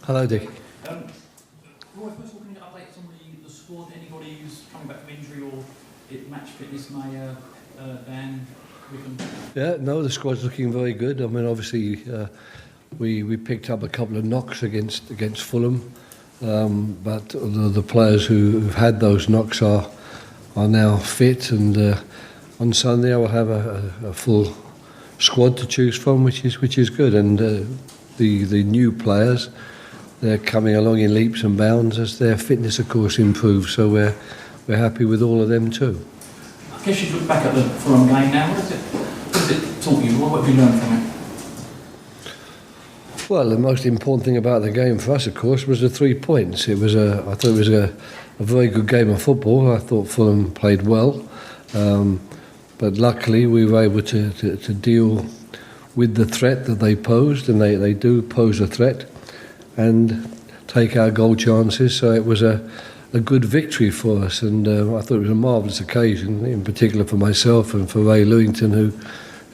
Hello, Dick. Roy, first of all, can you update us on the squad? Anybody who's coming back from injury or match fitness may Dan Wickham? Yeah, no, the squad's looking very good. I mean, obviously, we picked up a couple of knocks against Fulham, but the players who've had those knocks are now fit, and on Sunday I will have a full squad to choose from, which is good. And the new players, they're coming along in leaps and bounds as their fitness, of course, improves. So we're happy with all of them too. I guess you look back at the Fulham game now. What has it taught you? What have you learned from it? Well, the most important thing about the game for us, of course, was the 3 points. I thought it was a very good game of football. I thought Fulham played well, but luckily we were able to deal with the threat that they posed, and they do pose a threat, and take our goal chances. So it was a good victory for us, and I thought it was a marvellous occasion, in particular for myself and for Ray Lewington,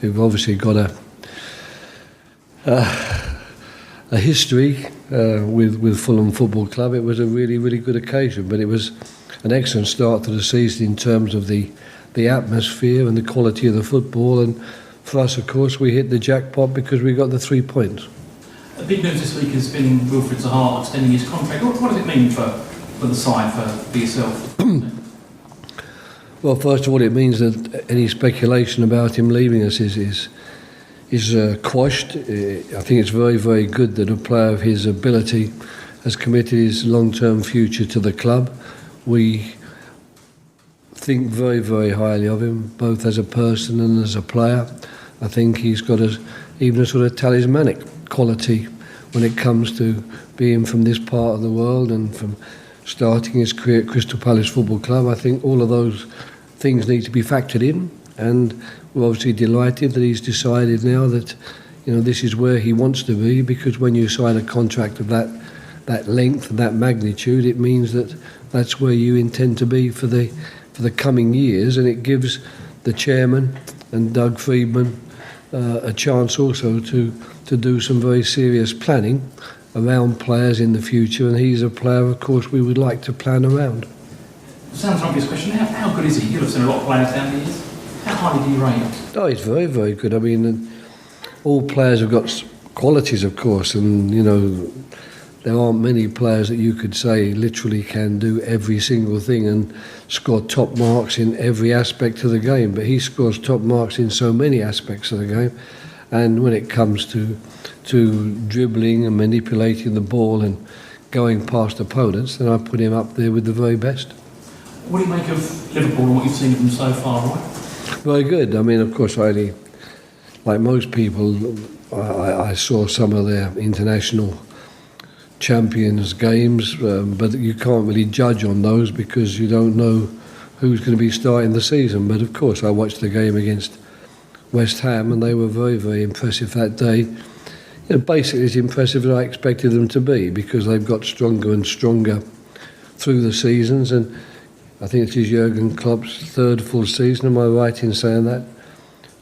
who've obviously got a history with Fulham Football Club. It was a really, really good occasion, but it was an excellent start to the season in terms of the atmosphere and the quality of the football. And for us, of course, we hit the jackpot because we got the 3 points. The big news this week has been Wilfried Zaha extending his contract. What does it mean for the side, for yourself? Well, first of all, it means that any speculation about him leaving us is quashed. I think it's very, very good that a player of his ability has committed his long-term future to the club. We think very, very highly of him, both as a person and as a player. I think he's got even a sort of talismanic quality when it comes to being from this part of the world and from starting his career at Crystal Palace Football Club. I think all of those things need to be factored in, and we're obviously delighted that he's decided now that this is where he wants to be, because when you sign a contract of that length and that magnitude, it means that that's where you intend to be for the coming years, and it gives the chairman and Doug Friedman a chance also to do some very serious planning around players in the future, and he's a player, of course, we would like to plan around. Sounds an obvious question. How good is he? You've seen a lot of players down the years. How highly do you rate him? Oh, he's very, very good. I mean, all players have got qualities, of course, and there aren't many players that you could say literally can do every single thing and score top marks in every aspect of the game, but he scores top marks in so many aspects of the game. And when it comes to dribbling and manipulating the ball and going past opponents, then I put him up there with the very best. What do you make of Liverpool and what you've seen of them so far, Roy? Very good. I mean, of course, like most people, I saw some of their international champions games, but you can't really judge on those because you don't know who's going to be starting the season. But of course, I watched the game against West Ham, and they were very, very impressive that day. Basically as impressive as I expected them to be, because they've got stronger and stronger through the seasons, and I think it is Jurgen Klopp's third full season, am I right in saying that?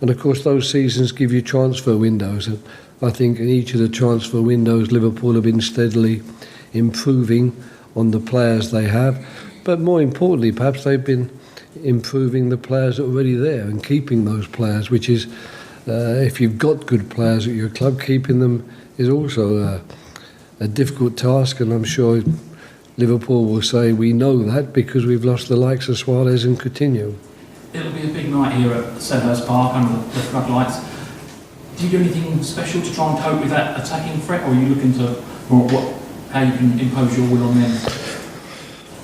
And of course those seasons give you transfer windows, and I think in each of the transfer windows Liverpool have been steadily improving on the players they have, but more importantly perhaps they've been improving the players that are already there and keeping those players, which is if you've got good players at your club, keeping them is also a difficult task, and I'm sure Liverpool will say we know that because we've lost the likes of Suarez and Coutinho. It'll be a big night here at Selhurst Park under the floodlights. Do you do anything special to try and cope with that attacking threat, or are you looking to how you can impose your will on them?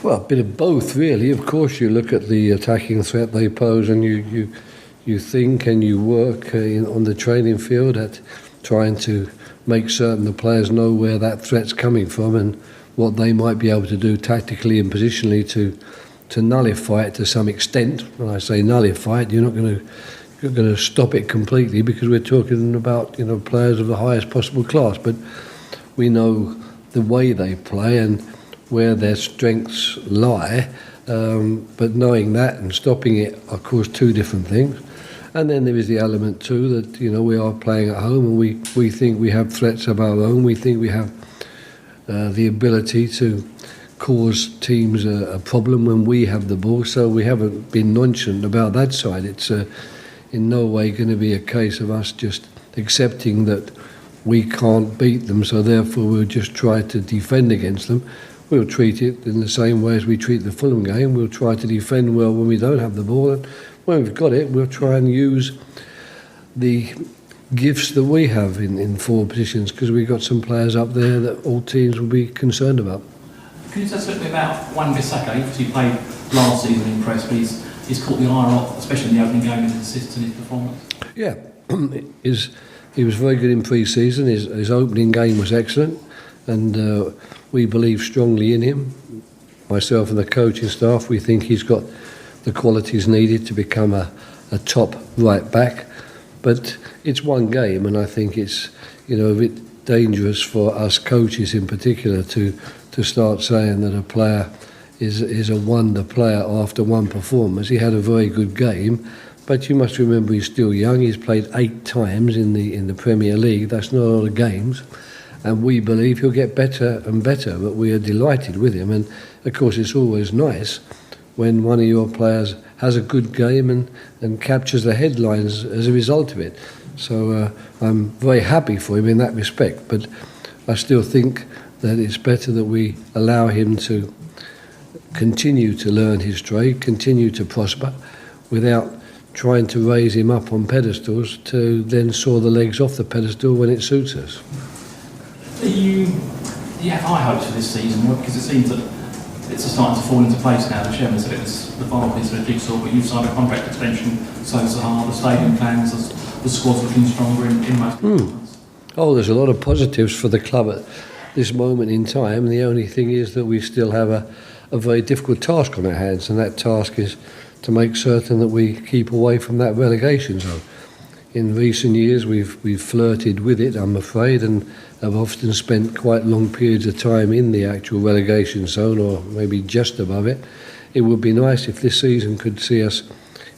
Well, a bit of both, really. Of course, you look at the attacking threat they pose, and you think and you work on the training field at trying to make certain the players know where that threat's coming from and what they might be able to do tactically and positionally to nullify it to some extent. When I say nullify it, you're not going to stop it completely, because we're talking about players of the highest possible class, but we know the way they play and where their strengths lie, but knowing that and stopping it are, of course, two different things. And then there is the element too that we are playing at home, and we think we have threats of our own. We think we have the ability to cause teams a problem when we have the ball, so we haven't been nonchalant about that side. It's in no way going to be a case of us just accepting that we can't beat them, so therefore we'll just try to defend against them. We'll treat it in the same way as we treat the Fulham game. We'll try to defend well when we don't have the ball, and when we've got it, we'll try and use the gifts that we have in forward positions, because we've got some players up there that all teams will be concerned about. Can you tell us a little bit about Wan-Bissaka? He obviously played last season in press, but he's caught the eye off, especially in the opening game, his assists and his performance. Yeah, he was very good in pre-season. His opening game was excellent, and we believe strongly in him. Myself and the coaching staff, we think he's got the qualities needed to become a top right back. But it's one game, and I think it's a bit dangerous for us coaches in particular to start saying that a player is a wonder player after one performance. He had a very good game, but you must remember he's still young. He's played 8 times in the Premier League. That's not a lot of games, and we believe he'll get better and better. But we are delighted with him, and of course it's always nice when one of your players has a good game and captures the headlines as a result of it. So I'm very happy for him in that respect, but I still think that it's better that we allow him to continue to learn his trade, continue to prosper, without trying to raise him up on pedestals to then saw the legs off the pedestal when it suits us. Do you have high hopes for this season? Because it seems that it's starting to fall into place now. The chairman said it was the final piece of the jigsaw, but you've signed a contract extension, so Sahar, the stadium plans, the squad's looking stronger in most months. Oh, there's a lot of positives for the club at this moment in time. The only thing is that we still have a very difficult task on our hands, and that task is to make certain that we keep away from that relegation zone. In recent years, we've flirted with it, I'm afraid, and have often spent quite long periods of time in the actual relegation zone, or maybe just above it. It would be nice if this season could see us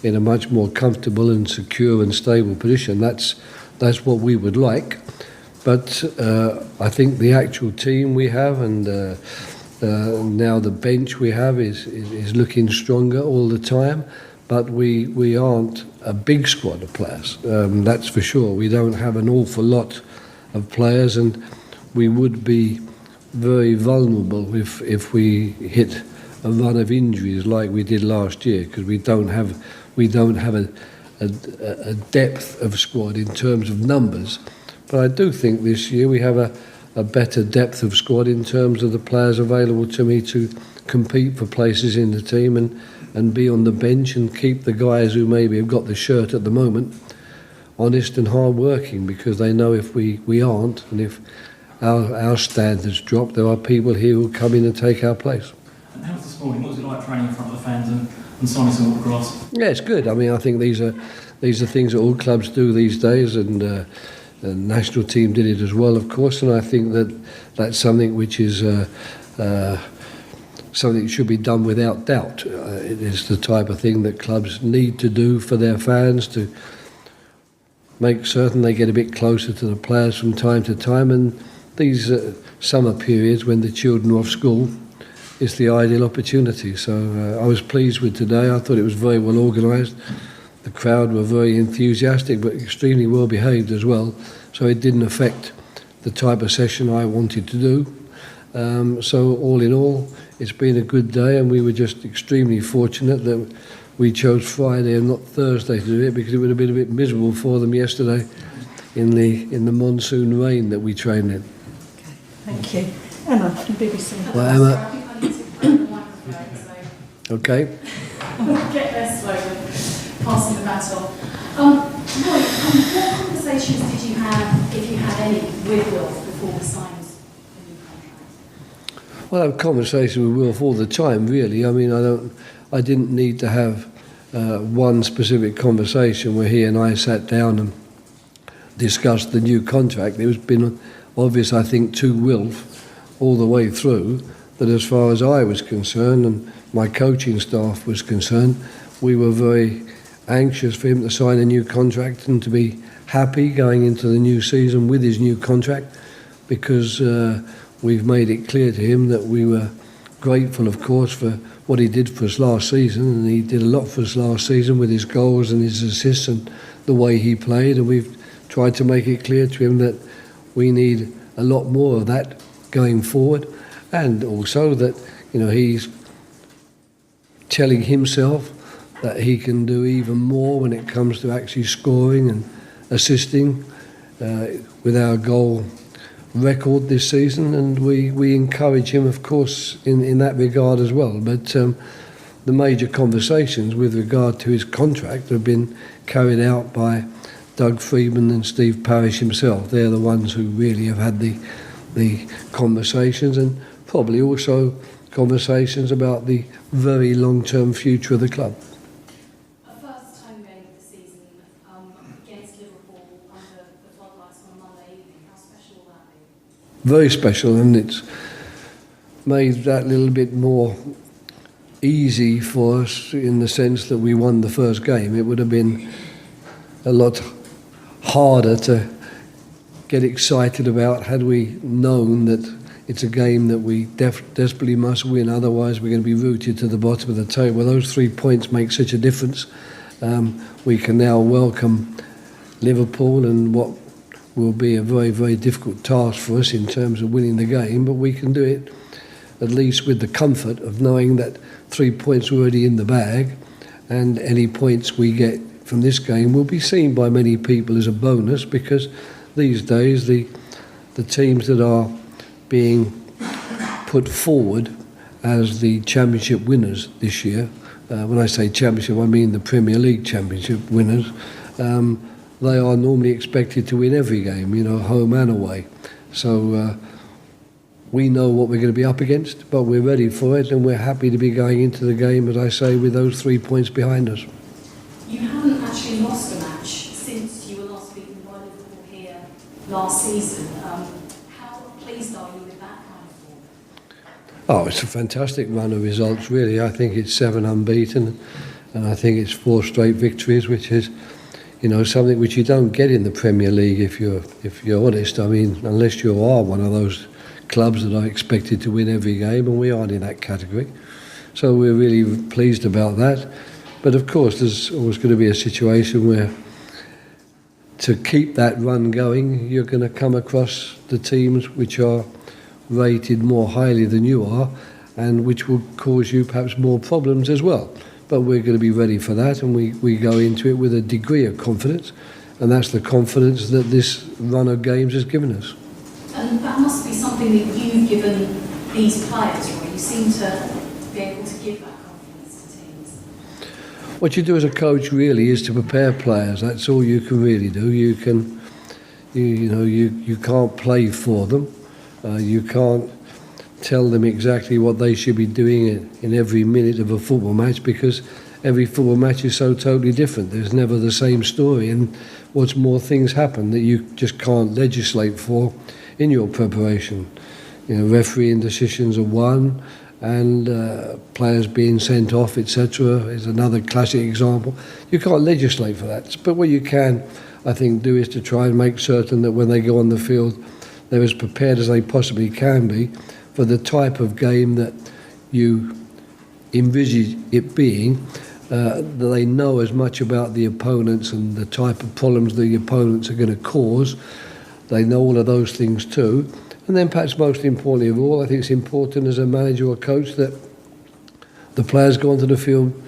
in a much more comfortable and secure and stable position. That's what we would like. But I think the actual team we have, and now the bench we have is looking stronger all the time. But we aren't a big squad of players, that's for sure. We don't have an awful lot of players, and we would be very vulnerable if we hit a run of injuries like we did last year, because we don't have a depth of squad in terms of numbers. But I do think this year we have a better depth of squad in terms of the players available to me to compete for places in the team and be on the bench and keep the guys who maybe have got the shirt at the moment honest and hard working, because they know if we aren't, and if our standards drop, there are people here who will come in and take our place. And how was this morning? What was it like training in front of the fans and signing some autographs? Yeah, it's good. I mean, I think these are things that all clubs do these days, and the national team did it as well, of course, and I think that's something which is something that should be done without doubt. It is the type of thing that clubs need to do for their fans, to make certain they get a bit closer to the players from time to time, and these summer periods when the children are off school is the ideal opportunity. So I was pleased with today. I thought it was very well organised. The crowd were very enthusiastic but extremely well behaved as well, so it didn't affect the type of session I wanted to do. So all in all, it's been a good day, and we were just extremely fortunate that we chose Friday and not Thursday to do it, because it would have been a bit miserable for them yesterday in the monsoon rain that we trained in. Thank you. Emma from BBC. Well, Emma. Okay. Get there slowly, passing the battle. Roy, what conversations did you have, if you had any, with Wilf before the signs the new contract? Well, I have conversations with Wilf all the time, really. I mean, I didn't need to have one specific conversation where he and I sat down and discussed the new contract. It was been obvious, I think, to Wilf all the way through that as far as I was concerned and my coaching staff was concerned, we were very anxious for him to sign a new contract and to be happy going into the new season with his new contract, because we've made it clear to him that we were grateful, of course, for what he did for us last season, and he did a lot for us last season with his goals and his assists and the way he played, and we've tried to make it clear to him that we need a lot more of that going forward, and also that, you know, he's telling himself that he can do even more when it comes to actually scoring and assisting with our goal record this season, and we encourage him, of course, in that regard as well. But the major conversations with regard to his contract have been carried out by Doug Freedman and Steve Parish himself. They're the ones who really have had the conversations, and probably also conversations about the very long-term future of the club. A first home game of the season against Liverpool under the floodlights on Monday evening. How special will that be? Very special, and it's made that little bit more easy for us in the sense that we won the first game. It would have been a lot harder to get excited about had we known that it's a game that we desperately must win, otherwise we're going to be rooted to the bottom of the table. Well, those 3 points make such a difference. We can now welcome Liverpool and what will be a very, very difficult task for us in terms of winning the game, but we can do it at least with the comfort of knowing that 3 points are already in the bag, and any points we get from this game will be seen by many people as a bonus, because these days the teams that are being put forward as the championship winners this year, when I say championship I mean the Premier League championship winners, they are normally expected to win every game, you know, home and away. So we know what we're going to be up against, but we're ready for it, and we're happy to be going into the game, as I say, with those 3 points behind us. You haven't actually lost a match since you were last beaten by Liverpool here last season. How pleased are you with that kind of form? Oh, it's a fantastic run of results, really. I think it's 7 unbeaten, and I think it's 4 straight victories, which is, you know, something which you don't get in the Premier League if you're honest. I mean, unless you are one of those clubs that are expected to win every game, and we aren't in that category. So we're really pleased about that. But of course, there's always going to be a situation where, to keep that run going, you're going to come across the teams which are rated more highly than you are, and which will cause you perhaps more problems as well. But we're going to be ready for that, and we go into it with a degree of confidence, and that's the confidence that this run of games has given us. And that must be something that you've given these players, Roy. You seem to be able to give that confidence to teams. What you do as a coach really is to prepare players. That's all you can really do. You can't play for them. You can't tell them exactly what they should be doing in every minute of a football match, because every football match is so totally different. There's never the same story, and what's more, things happen that you just can't legislate for in your preparation. You know, refereeing decisions are one, and players being sent off, etc., is another classic example. You can't legislate for that, but what you can, I think, do is to try and make certain that when they go on the field, they're as prepared as they possibly can be for the type of game that you envisage it being, that they know as much about the opponents and the type of problems the opponents are going to cause. They know all of those things too. And then perhaps most importantly of all, I think it's important as a manager or coach that the players go onto the field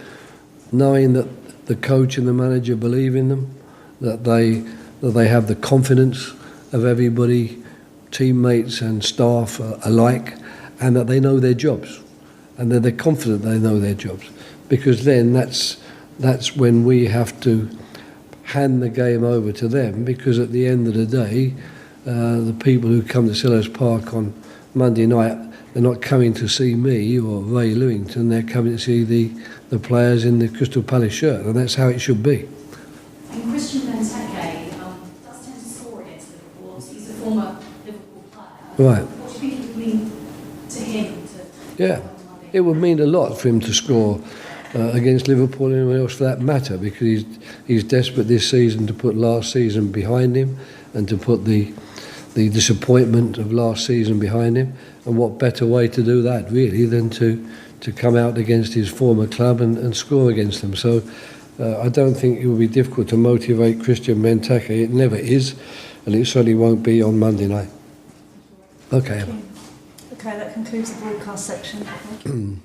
knowing that the coach and the manager believe in them, that they have the confidence of everybody, teammates and staff alike, and that they know their jobs, and that they're confident they know their jobs, because then that's when we have to hand the game over to them, because at the end of the day, the people who come to Selhurst Park on Monday night, they're not coming to see me or Ray Lewington, they're coming to see the players in the Crystal Palace shirt, and that's how it should be. And Christian Benteke does tend to score against Liverpool. He's a former Liverpool player. Right. What do you think it would mean to him? Yeah, it would mean a lot for him to score against Liverpool and anyone else for that matter, because he's desperate this season to put last season behind him and to put the the disappointment of last season behind him, and what better way to do that really than to come out against his former club and score against them. So I don't think it will be difficult to motivate Christian Benteke. It never is, and it certainly won't be on Monday night. Okay. Okay, that concludes the broadcast section.